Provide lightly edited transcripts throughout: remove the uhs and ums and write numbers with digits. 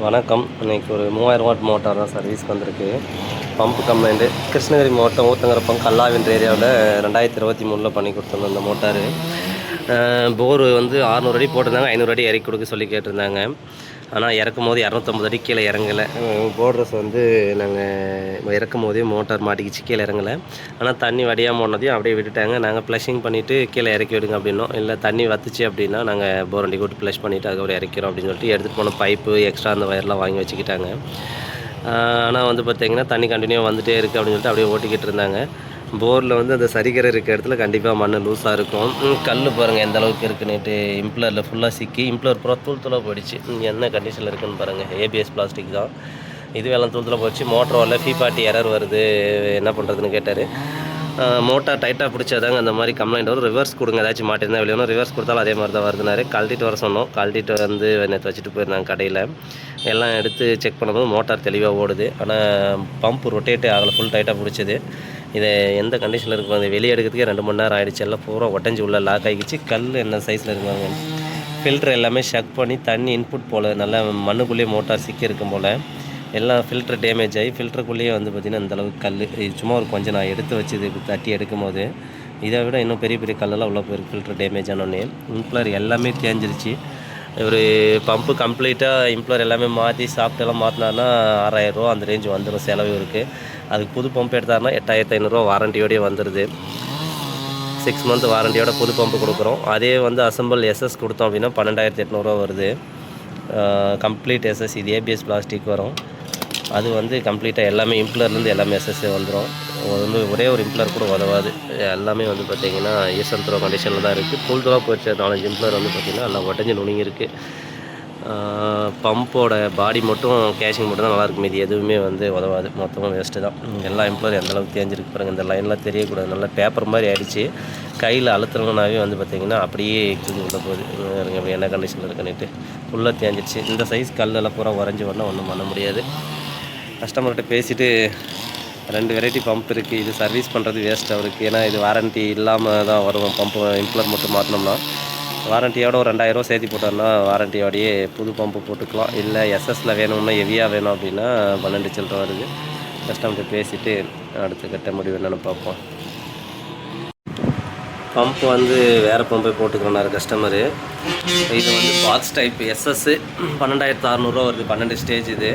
வணக்கம். இன்றைக்கி ஒரு 3000 வாட் மோட்டார் தான் சர்வீஸ்க்கு வந்திருக்கு. பம்பு கம்ப்ளைண்ட்டு கிருஷ்ணகிரி மாவட்டம் ஊத்தங்கரப்பம் கல்லாவின்ற ஏரியாவில் 2023 பண்ணி கொடுத்துருந்தோம் இந்த மோட்டாரு. போரு வந்து 600 அடி போட்டிருந்தாங்க, 500 அடி இறக்கி கொடுக்க சொல்லி கேட்டிருந்தாங்க. ஆனால் இறக்கும் போது 250 அடி கீழே இறங்கலை. போர்ட்ரஸ் வந்து நாங்கள் இறக்கும் போதே மோட்டார் மாட்டிக்கிச்சு, கீழே இறங்கலை. ஆனால் தண்ணி வடியாமல் போனதையும் அப்படியே விட்டுட்டாங்க. நாங்கள் ப்ளஷிங் பண்ணிவிட்டு கீழே இறக்கி விடுங்க அப்படின்னோம். இல்லை தண்ணி வத்துச்சு அப்படின்னா நாங்கள் போர் வண்டி கூட்டு ப்ளஷ் பண்ணிவிட்டு அதுக்கப்புறம் இறக்கிறோம் அப்படின்னு சொல்லிட்டு எடுத்துகிட்டு போன பைப்பு எக்ஸ்ட்ரா அந்த வயர்லாம் வாங்கி வச்சுக்கிட்டாங்க. ஆனால் வந்து பார்த்திங்கன்னா தண்ணி கண்டினியூவாக வந்துகிட்டே இருக்குது அப்படின்னு சொல்லிட்டு அப்படியே ஓட்டிக்கிட்டு இருந்தாங்க. போரில் வந்து அந்த சரிகரை இருக்க இடத்துல கண்டிப்பாக மண் லூஸாக இருக்கும். கல் பாருங்கள் எந்த அளவுக்கு இருக்குன்னுட்டு. இம்ப்ளரில் ஃபுல்லாக சிக்கி இம்ப்ளர் பூரா தூள் போயிடுச்சு. என்ன கண்டிஷனில் இருக்குன்னு பாருங்கள். ஏபிஎஸ் பிளாஸ்டிக் தான் இது. எல்லாம் தூள் போயிடுச்சு. மோட்டர் வரல, P40 எரர் வருது, என்ன பண்ணுறதுன்னு கேட்டார். மோட்டார் டைட்டாக பிடிச்சாதாங்க அந்த மாதிரி கம்ப்ளைண்ட் வரும். ரிவர்ஸ் கொடுங்க, ஏதாச்சும் மாட்டிருந்தா வெளியே ரிவர்ஸ் கொடுத்தாலும் அதே மாதிரி தான் வருதுனாரு. கழட்டிட்டு வர சொன்னோம். கழட்டிட்டு வந்து நேற்று வச்சுட்டு போயிருந்தாங்க கடையில். எல்லாம் எடுத்து செக் பண்ணும்போது மோட்டார் தெளிவாக ஓடுது. ஆனால் பம்ப் ரொட்டேட்டே ஆகலை, ஃபுல் டைட்டாக பிடிச்சது. இதை எந்த கண்டிஷனில் இருக்கும், அந்த வெளியே எடுக்கிறதுக்கே 2 மணி நேரம் ஆகிடுச்சு. எல்லாம் பூரா ஒட்டஞ்சி உள்ள லாக் ஆகிடுச்சு. கல் என்ன சைஸில் இருக்காங்க. ஃபில்ட்ரு எல்லாமே ஷக் பண்ணி தண்ணி இன்புட் போல் நல்லா மண்ணுக்குள்ளேயே மோட்டார் சிக்கி இருக்கும் போல். எல்லாம் ஃபில்ட்ரு டேமேஜ் ஆகி ஃபில்ட்ருக்குள்ளேயே வந்து பார்த்திங்கன்னா இந்தளவுக்கு கல். இது சும்மா ஒரு கொஞ்சம் நான் எடுத்து வச்சு தட்டி எடுக்கும் போது இதை விட இன்னும் பெரிய பெரிய கல்லெல்லாம் உள்ள போயிருக்கு. ஃபில்ட்ரு டேமேஜ் ஆனோடனே இம்ப்ளர் எல்லாமே தேஞ்சிருச்சு. ஒரு பம்பு கம்ப்ளீட்டாக இம்ப்ளர் எல்லாமே மாற்றி சாஃப்ட்டெல்லாம் மாற்றினார்னா 6000 ரூபா அந்த ரேஞ்ச் வந்துடும். செலவு இருக்குது. அதுக்கு புது பம்பு எடுத்தாருன்னா 8500 வாரண்டியோடய வந்துடுது. 6 மந்த் வாரண்டியோட புது பம்பு கொடுக்குறோம். அதே வந்து அசம்பிள் எஸ்எஸ் கொடுத்தோம் அப்படின்னா 12800 வருது. Complete SS. இது ஏபிஎஸ் பிளாஸ்டிக் வரும். அது வந்து கம்ப்ளீட்டாக எல்லாமே இம்ப்ளர்லேருந்து எல்லாமே எஸ்எஸ்ஸே வந்துடும். வந்து ஒரே ஒரு இம்ப்ளர் கூட உதவாது. எல்லாமே வந்து பார்த்திங்கன்னா ஈசன் த்ரோ கண்டிஷனில் தான் இருக்குது. தூள் போயிடுச்சு. 4-5 இம்ப்ளர் வந்து பார்த்திங்கன்னா எல்லாம் உடஞ்சி நுணுங்கிருக்கு. பம்போட பாடி மட்டும் கேஷிங் மட்டும் தான் நல்லாயிருக்கும். இது எதுவுமே வந்து உதவாது, மொத்தமாக வேஸ்ட்டு தான். எல்லா எம்ப்ளரும் எந்தளவுக்கு தேஞ்சிருக்கு பாருங்கள். இந்த லைன்லாம் தெரியக்கூடாது. நல்லா பேப்பர் மாதிரி ஆகிடுச்சு. கையில் அழுத்துறங்கனாவே வந்து பார்த்திங்கன்னா அப்படியே கிழிஞ்சு உள்ள போகுது. அப்படி என்ன கண்டிஷனில் இருக்குன்னுட்டு ஃபுல்லாக தேஞ்சிடுச்சு. இந்த சைஸ் கல்லெல்லாம் பூரா உறைஞ்சி வரணும், ஒன்றும் பண்ண முடியாது. கஸ்டமர்கிட்ட பேசிவிட்டு 2 வெரைட்டி பம்ப் இருக்குது. இது சர்வீஸ் பண்ணுறது வேஸ்ட் அவருக்கு. ஏன்னா இது வாரண்ட்டி இல்லாமல் தான் வரும். பம்பு இம்ப்ளர் மட்டும் மாற்றினோம்னா வாரண்டியோட ஒரு 2000 ரூபா சேர்த்து போட்டோம்னா வாரண்டியோடையே புது பம்பு போட்டுக்கலாம். இல்லை எஸ்எஸ்சில் வேணும்னா ஹெவியாக வேணும் அப்படின்னா 12 சில்லற வருது. கஸ்டமர்கிட்ட பேசிவிட்டு அடுத்த கட்ட முடிவு என்னென்னு பார்ப்போம். பம்ப் வந்து வேறு பம்பை போட்டுக்கிறோன்னாரு கஸ்டமரு. இது வந்து பாக்ஸ் டைப் எஸ்எஸ்ஸு 12600 வருது. 12 ஸ்டேஜ் இது.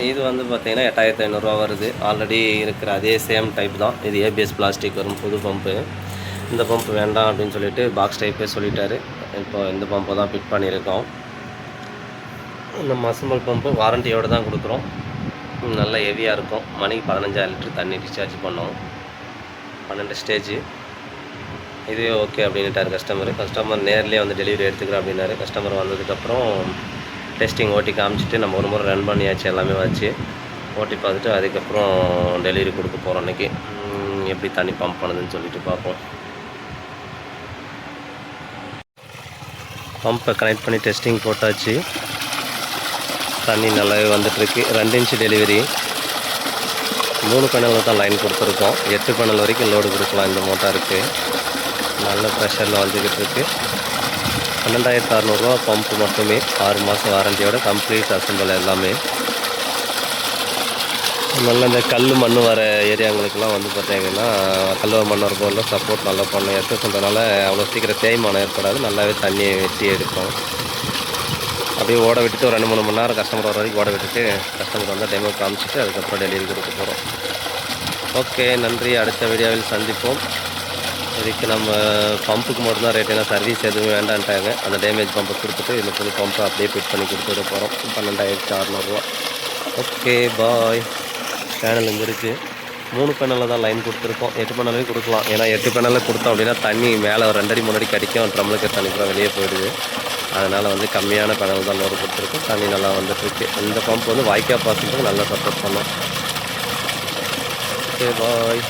இது வந்து பார்த்திங்கன்னா 8500 வருது. ஆல்ரெடி இருக்கிற அதே சேம் டைப் தான். இது ஏபிஎஸ் பிளாஸ்டிக் வரும் புது பம்பு. இந்த பம்பு வேண்டாம் அப்படின்னு சொல்லிட்டு பாக்ஸ் டைப்பே சொல்லிட்டாரு. இப்போ இந்த பம்பை தான் ஃபிட் பண்ணியிருக்கோம். இந்த மசம்பல் பம்பு வாரண்டியோடு தான் கொடுக்குறோம். நல்லா ஹெவியாக இருக்கும். மணிக்கு 15000 லிட்டர் தண்ணி டிஸ்சார்ஜ் பண்ணோம். 12 ஸ்டேஜ். இதுவே ஓகே அப்படின்ட்டார் கஸ்டமர் நேர்லேயே வந்து டெலிவரி எடுத்துக்கிறேன் அப்படின்னாரு. கஸ்டமர் வந்ததுக்கப்புறம் டெஸ்டிங் ஓட்டி காமிச்சிட்டு நம்ம ஒரு முறை ரன் பண்ணியாச்சு. எல்லாமே வச்சு ஓட்டி பார்த்துட்டு அதுக்கப்புறம் டெலிவரி கொடுக்க போகிறோம். அன்றைக்கி எப்படி தண்ணி பம்ப் பண்ணுதுன்னு சொல்லிட்டு பார்ப்போம். பம்பை கனெக்ட் பண்ணி டெஸ்டிங் போட்டாச்சு. தண்ணி நல்லாவே வந்துட்டுருக்கு. 2 இன்ச்சு டெலிவரி. 3 பேனலில் தான் லைன் கொடுத்துருக்கோம். 8 பேனல் வரைக்கும் லோடு கொடுக்கலாம் இந்த மோட்டாருக்கு. நல்ல ப்ரெஷரில் வந்துக்கிட்டு இருக்குது. 12600 பம்பு மட்டுமே. 6 மாதம் வாரண்டியோட கம்ப்ளீட் அசம்பிள் எல்லாமே. நல்ல இந்த கல் மண் வர ஏரியாங்களுக்கெல்லாம் வந்து பார்த்திங்கன்னா கல் மண் வர போல சப்போர்ட் நல்லா பண்ணணும். எஸ்எஸ் பண்ணுறதுனால அவ்வளோ சீக்கிரம் தேய்மானம் ஏற்படாது. நல்லாவே தண்ணியை வெட்டி எடுக்கும். அப்படியே ஓட விட்டுட்டு ஒரு 2-3 மணி நேரம் கஸ்டமர் வர வரைக்கும் ஓட விட்டுட்டு கஸ்டமர் வந்தால் டெமோ காமிச்சிட்டு அதுக்கப்புறம் டெலிவரி கொடுக்க போகிறோம். ஓகே, நன்றி. அடுத்த வீடியோவில் சந்திப்போம். இதுக்கு நம்ம பம்புக்கு மட்டும்தான் ரேட். ஏன்னா சர்வீஸ் எதுவும் வேண்டான்ட்டாங்க. அந்த டேமேஜ் பம்பை கொடுத்துட்டு இந்த புது பம்பை அப்படியே ஃபிட் பண்ணி கொடுத்துட போகிறோம். 12600 ஓகே, பாய். சேனல் இங்கே இருக்குது. 3 பேனலில் தான் லைன் கொடுத்துருக்கோம். 8 பேனலையும் கொடுக்கலாம். ஏன்னா 8 பேனலில் கொடுத்தோம் அப்படின்னா தண்ணி மேலே ஒரு 2 அடி 3 அடி கடிக்கும். ட்ரம்முக்கு தண்ணி கூட வெளியே போயிடுது. அதனால் வந்து கம்மியான பேனல் தான் லோடு கொடுத்துருக்கோம். தண்ணி நல்லா வந்துட்டுருக்கு. இந்த பம்ப் வந்து வாய்க்கால் பாசனத்துக்கு நல்லா சப்போர்ட் பண்ணோம். ஓகே, பாய்.